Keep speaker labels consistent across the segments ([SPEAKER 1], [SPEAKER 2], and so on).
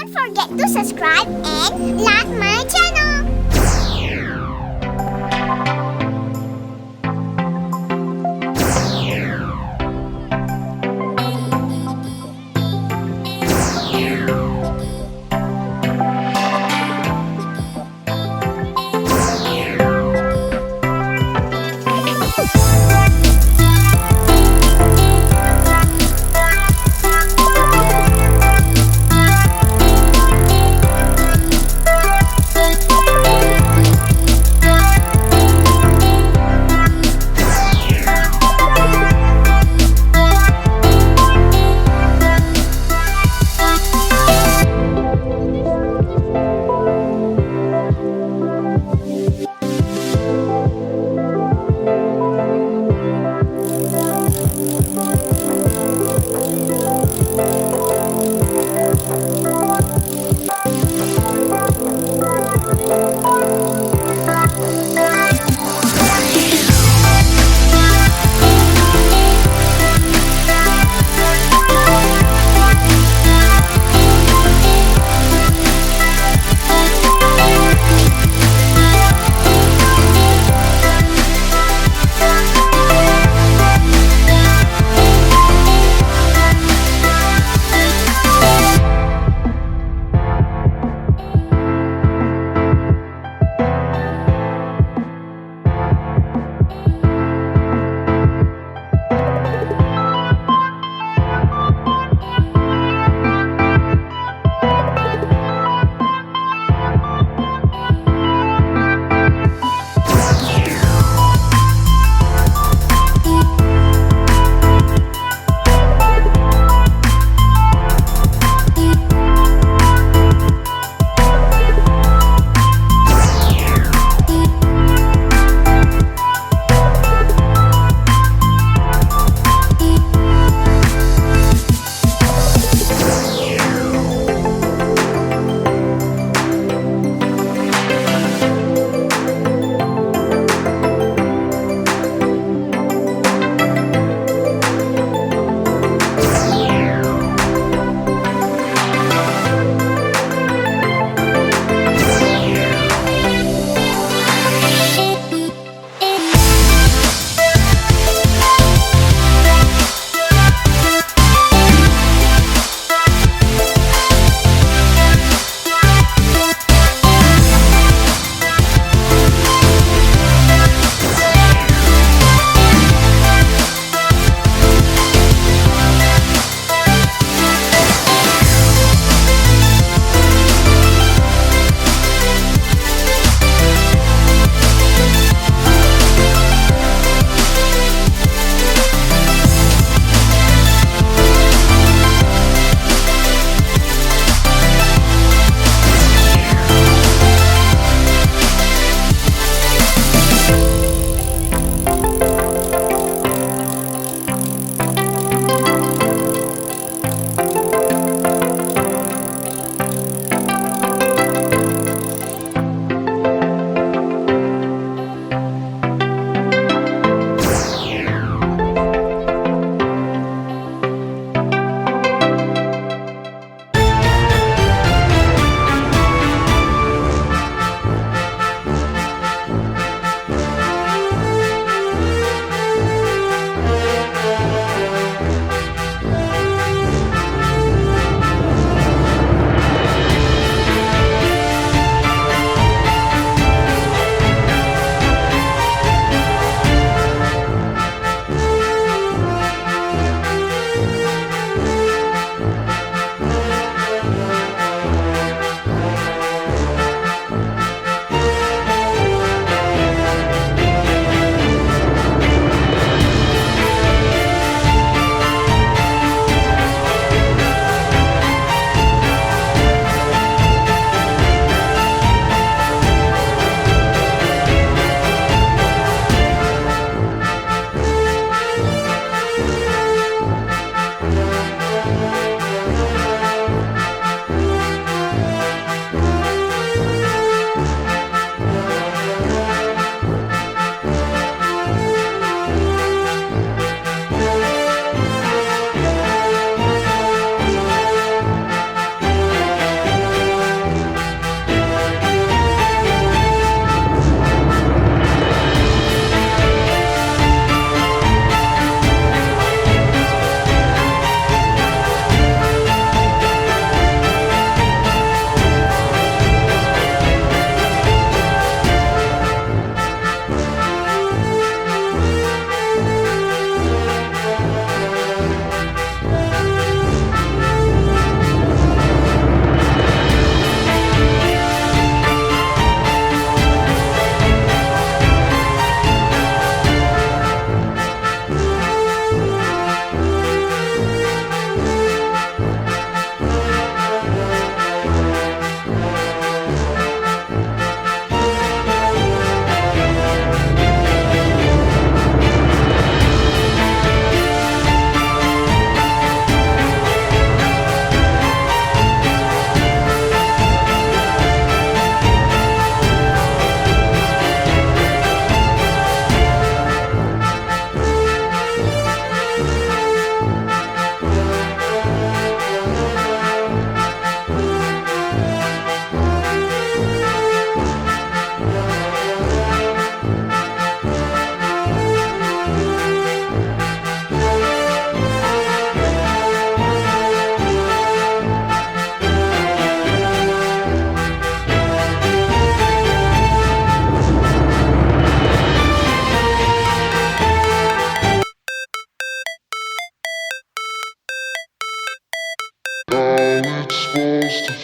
[SPEAKER 1] Don't forget to subscribe and like my channel.
[SPEAKER 2] Never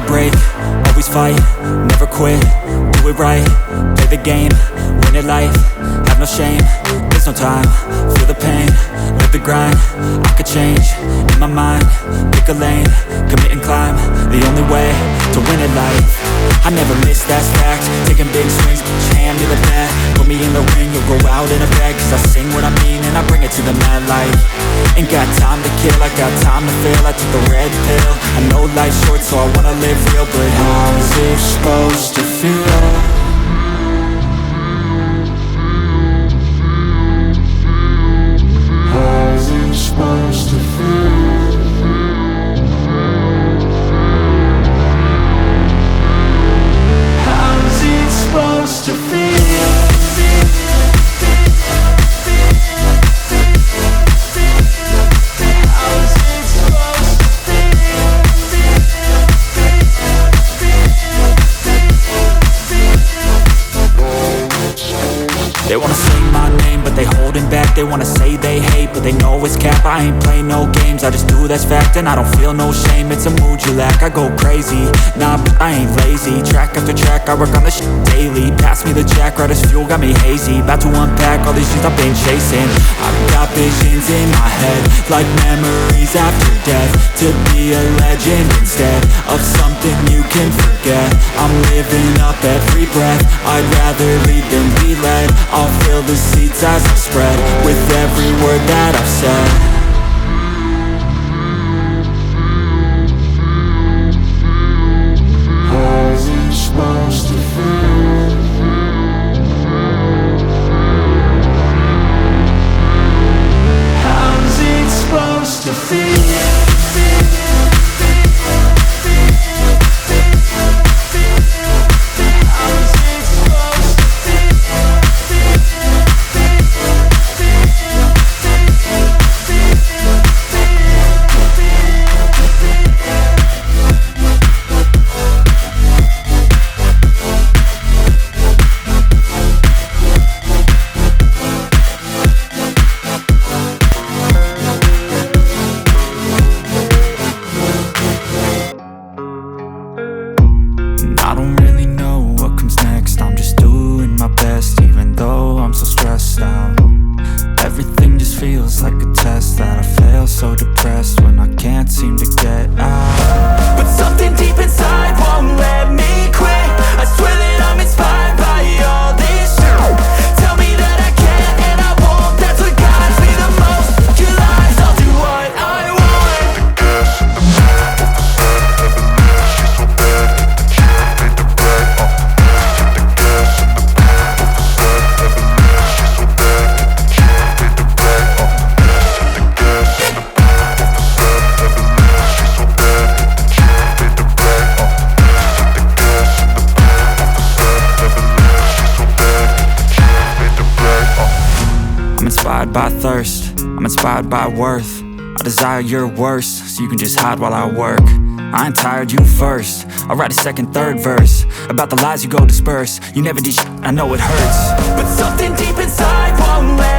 [SPEAKER 2] break, always fight, never quit, do it right, play the game, win it life, have no shame, there's no time, feel the pain, live the grind, I could change, in my mind, pick a lane, commit and climb, the only way to win it life, I never miss, that's fact, taking big swings, put your hand to the bat, put me in the ring, you'll go out in a bag, cause I sing what I mean and I bring it to the mad light, ain't got time to kill, I got time to feel, I took the red pill, I know life's short so I wanna live real, but how's it supposed to feel? How's it supposed to feel? How's it supposed to feel? They wanna say my name, but they holding back. They wanna say they hate, but they know it's cap. I ain't play no games, I just do that's fact. And I don't feel no shame, it's a mood you lack. I go crazy, nah, but I ain't lazy. Track after track, I work on this shit daily. Pass me the jack, right as fuel, got me hazy. About to unpack all these things I've been chasing. I've got visions in my head, like memories after death. To be a legend instead of something you can forget. I'm living up every breath, I'd rather lead than be led. I'll fill the seats as I spread with every word that I've said. How's it supposed to feel? How's it supposed to feel? I don't really know what comes next, I'm just doing my best, even though I'm so stressed out. Everything just feels like a test that I fail, so depressed when I can't seem to get out. But something deep inside won't let me quit. I swear that I'm inspired by all this shit. Tell me that I can and I won't, that's what guides me the most. Your lies, I'll do what I want. I'm inspired by thirst, I'm inspired by worth. I desire your worst, so you can just hide while I work. I ain't tired, you first. I'll write a second, third verse about the lies you go disperse. You never did shit, I know it hurts, but something deep inside won't let